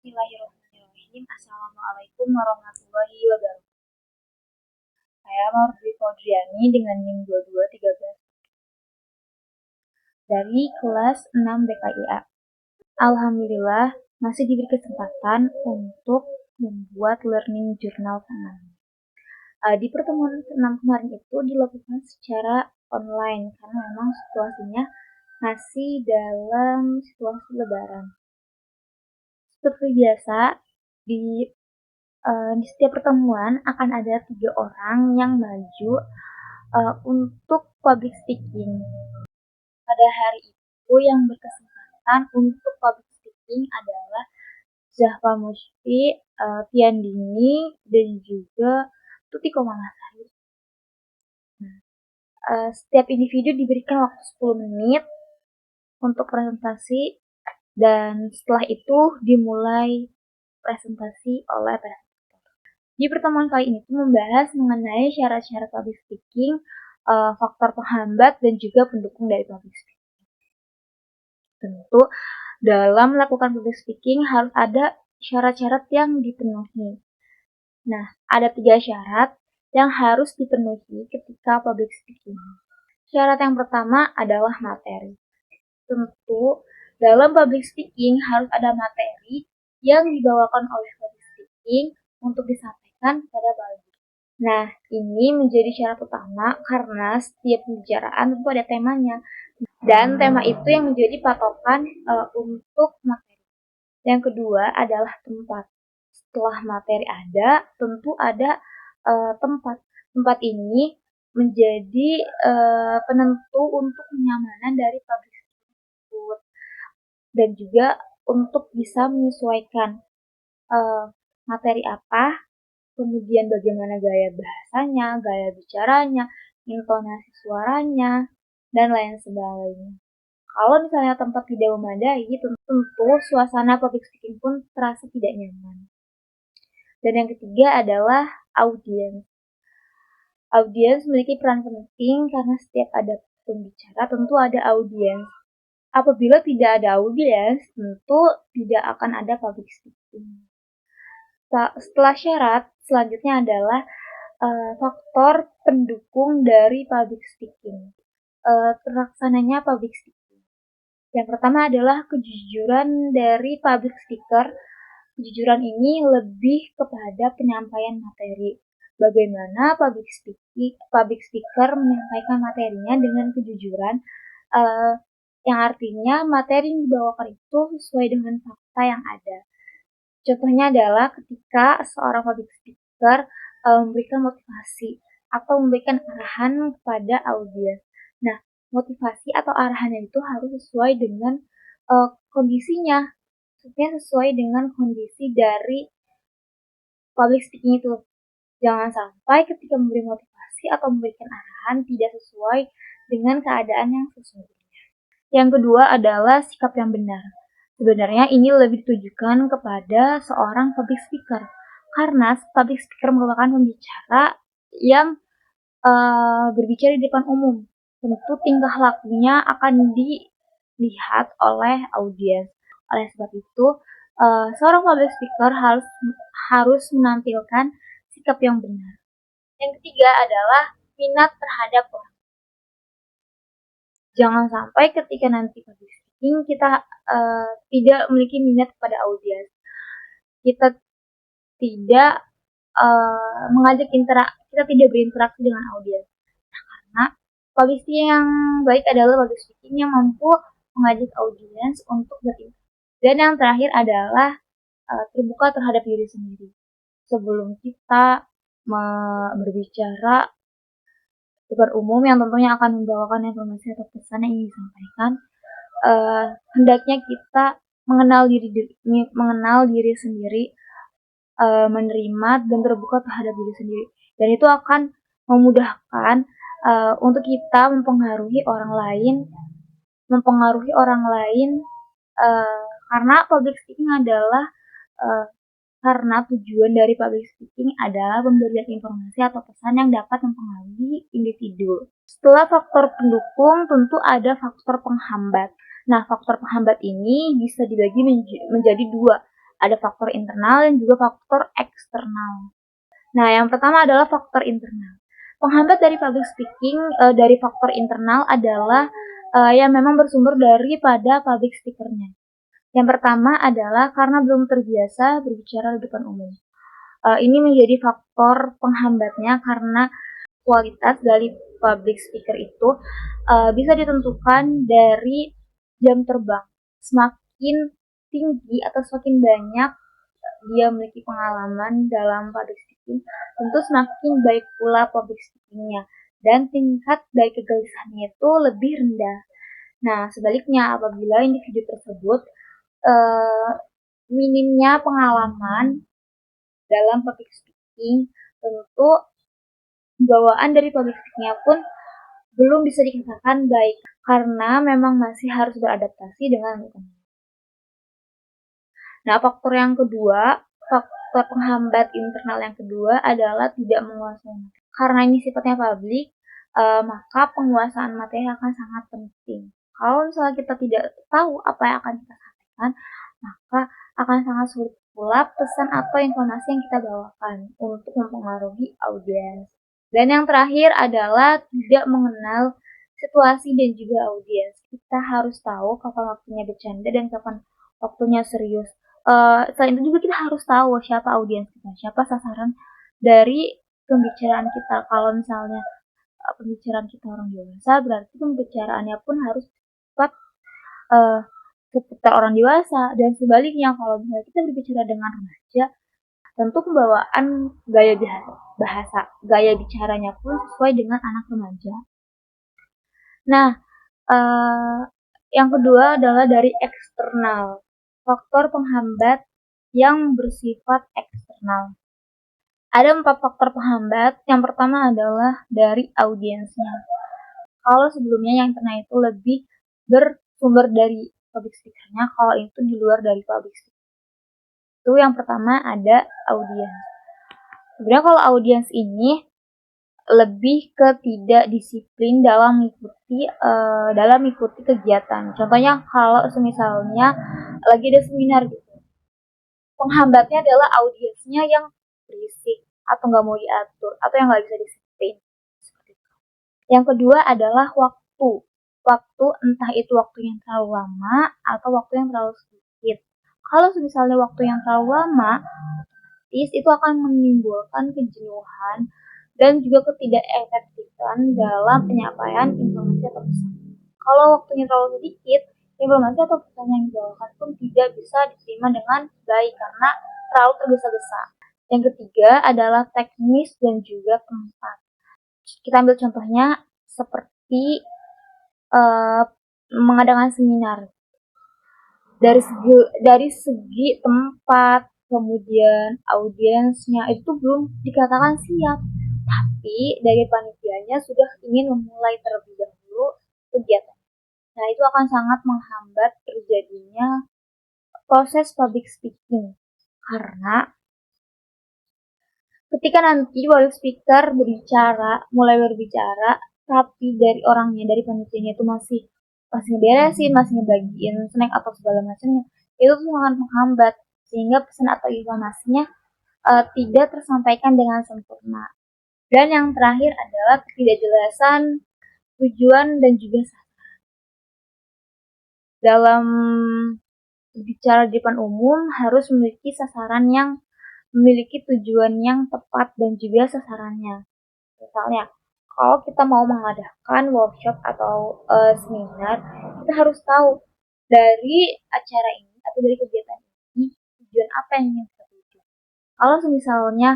Bismillahirrahmanirrahim. Assalamualaikum warahmatullahi wabarakatuh. Saya Nordwi Faudriani dengan NIM 2213 dari kelas 6 BKIA. Alhamdulillah masih diberi kesempatan untuk membuat learning journal teman. Di pertemuan 6 kemarin itu dilakukan secara online karena memang situasinya masih dalam situasi lebaran. Seperti biasa, di setiap pertemuan akan ada 3 orang yang maju untuk public speaking. Pada hari itu yang berkesempatan untuk public speaking adalah Zahfa Mushfi, Tiandini, dan juga Tuti Komalasari. Setiap individu diberikan waktu 10 menit untuk presentasi, dan setelah itu dimulai presentasi oleh presentator. Di pertemuan kali ini membahas mengenai syarat-syarat public speaking, faktor penghambat dan juga pendukung dari public speaking. Tentu dalam melakukan public speaking harus ada syarat-syarat yang dipenuhi. Nah, ada 3 syarat yang harus dipenuhi ketika public speaking. Syarat yang pertama adalah materi. Tentu dalam public speaking harus ada materi yang dibawakan oleh public speaking untuk disampaikan kepada publik. Nah, ini menjadi syarat utama karena setiap pembicaraan tentu ada temanya. Dan tema itu yang menjadi patokan untuk materi. Yang kedua adalah tempat. Setelah materi ada, tentu ada tempat. Tempat ini menjadi penentu untuk kenyamanan dari public speaking dan juga untuk bisa menyesuaikan materi apa, kemudian bagaimana gaya bahasanya, gaya bicaranya, intonasi suaranya, dan lain sebagainya. Kalau misalnya tempat tidak memadai, tentu suasana public speaking pun terasa tidak nyaman. Dan yang ketiga adalah audiens. Audiens memiliki peran penting karena setiap ada pembicara tentu ada audiens. Apabila tidak ada audiens, tentu tidak akan ada public speaking. Setelah syarat, selanjutnya adalah faktor pendukung dari public speaking. Terlaksananya public speaking. Yang pertama adalah kejujuran dari public speaker. Kejujuran ini lebih kepada penyampaian materi. Bagaimana public speaker menyampaikan materinya dengan kejujuran, yang artinya materi yang dibawakan itu sesuai dengan fakta yang ada. Contohnya adalah ketika seorang public speaker memberikan motivasi atau memberikan arahan kepada audiens. Nah, motivasi atau arahannya itu harus sesuai dengan kondisinya, maksudnya sesuai dengan kondisi dari public speaking itu. Jangan sampai ketika memberi motivasi atau memberikan arahan tidak sesuai dengan keadaan yang sesungguhnya. Yang kedua adalah sikap yang benar. Sebenarnya ini lebih ditujukan kepada seorang public speaker, karena public speaker merupakan pembicara yang berbicara di depan umum. Tentu tingkah lakunya akan dilihat oleh audiens. Oleh sebab itu, seorang public speaker harus menampilkan sikap yang benar. Yang ketiga adalah minat terhadap orang. Jangan sampai ketika nanti public speaking kita tidak memiliki minat kepada audiens. Kita tidak kita tidak berinteraksi dengan audiens. Karena public speaking yang baik adalah public speaking yang mampu mengajak audiens untuk berinteraksi. Dan yang terakhir adalah terbuka terhadap diri sendiri. Sebelum kita berbicara depan umum yang tentunya akan membawakan informasi atau pesan yang ingin disampaikan, hendaknya kita mengenal diri sendiri, menerima dan terbuka terhadap diri sendiri. Dan itu akan memudahkan untuk kita mempengaruhi orang lain, karena public speaking adalah karena tujuan dari public speaking adalah pemberian informasi atau pesan yang dapat mempengaruhi individu. Setelah faktor pendukung, tentu ada faktor penghambat. Nah, faktor penghambat ini bisa dibagi menjadi 2. Ada faktor internal dan juga faktor eksternal. Nah, yang pertama adalah faktor internal. Penghambat dari public speaking dari faktor internal adalah yang memang bersumber daripada public speakernya. Yang pertama adalah karena belum terbiasa berbicara di depan umum. Ini menjadi faktor penghambatnya karena kualitas dari public speaker itu bisa ditentukan dari jam terbang. Semakin tinggi atau semakin banyak dia memiliki pengalaman dalam public speaking, tentu semakin baik pula public speakingnya dan tingkat dari kegelisahannya itu lebih rendah. Nah, sebaliknya apabila individu tersebut minimnya pengalaman dalam public speaking, tentu bawaan dari public speakingnya pun belum bisa dikatakan baik karena memang masih harus beradaptasi dengan lingkungan. Nah, faktor penghambat internal yang kedua adalah tidak menguasai materi. Karena ini sifatnya publik, maka penguasaan materi akan sangat penting. Kalau misalnya kita tidak tahu apa yang akan kita sampaikan, maka akan sangat sulit pula pesan atau informasi yang kita bawakan untuk mempengaruhi audiens. Dan yang terakhir adalah tidak mengenal situasi dan juga audiens. Kita harus tahu kapan waktunya bercanda dan kapan waktunya serius. Selain itu juga kita harus tahu siapa audiens kita, siapa sasaran dari pembicaraan kita. Kalau misalnya pembicaraan kita orang dewasa, berarti pembicaraannya pun harus tepat seputar orang dewasa. Dan sebaliknya, kalau misalnya kita berbicara dengan remaja, tentu pembawaan gaya bicaranya pun sesuai dengan anak remaja. Nah, yang kedua adalah dari eksternal. Faktor penghambat yang bersifat eksternal. Ada 4 faktor penghambat. Yang pertama adalah dari audiensnya. Kalau sebelumnya yang internal itu lebih bersumber dari public speaker-nya, kalau itu di luar dari public speaker. Itu yang pertama ada audiens. Sebenarnya kalau audiens ini lebih ke tidak disiplin dalam mengikuti kegiatan. Contohnya kalau misalnya lagi ada seminar gitu, penghambatnya adalah audiensnya yang berisik atau nggak mau diatur atau yang nggak bisa disiplin. Yang kedua adalah waktu. Waktu entah itu waktu yang terlalu lama atau waktu yang terlalu sedikit. Kalau misalnya waktu yang terlalu lama, itu akan menimbulkan kejenuhan dan juga ketidakefektifan dalam penyampaian informasi atau pesan. Kalau waktunya terlalu sedikit, informasi atau pesan yang dibawakan pun tidak bisa diterima dengan baik karena terlalu tergesa-gesa. Yang ketiga adalah teknis dan juga tempat. Kita ambil contohnya seperti mengadakan seminar. Dari segi tempat, kemudian audiensnya itu belum dikatakan siap, tapi dari panitianya sudah ingin memulai terlebih dahulu kegiatan. Nah, itu akan sangat menghambat terjadinya proses public speaking karena ketika nanti public speaker mulai berbicara, tapi dari orangnya, dari panitianya itu masih ngeberesin, masih ngebagiin snack atau segala macamnya, itu tuh sangat menghambat sehingga pesan atau informasinya tidak tersampaikan dengan sempurna. Dan yang terakhir adalah ketidakjelasan tujuan dan juga sasaran. Dalam berbicara di depan umum harus memiliki sasaran yang memiliki tujuan yang tepat dan juga sasarannya. Misalnya, kalau kita mau mengadakan workshop atau seminar, kita harus tahu dari acara ini atau dari kegiatan ini tujuan apa yang ingin kita tuju. Kalau misalnya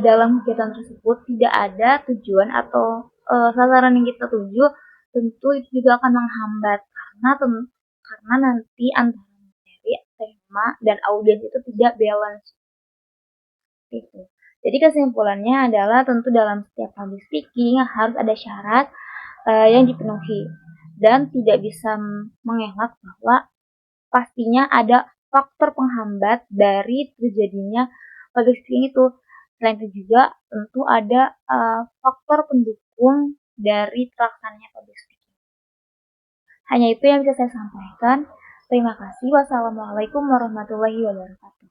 dalam kegiatan tersebut tidak ada tujuan atau sasaran yang kita tuju, tentu itu juga akan menghambat karena nanti antara materi, tema, dan audiens itu tidak balance. Itu. Jadi kesimpulannya adalah tentu dalam setiap public speaking harus ada syarat yang dipenuhi dan tidak bisa mengelak bahwa pastinya ada faktor penghambat dari terjadinya public speaking itu. Selain itu juga tentu ada faktor pendukung dari terlaksananya public speaking. Hanya itu yang bisa saya sampaikan. Terima kasih. Wassalamualaikum warahmatullahi wabarakatuh.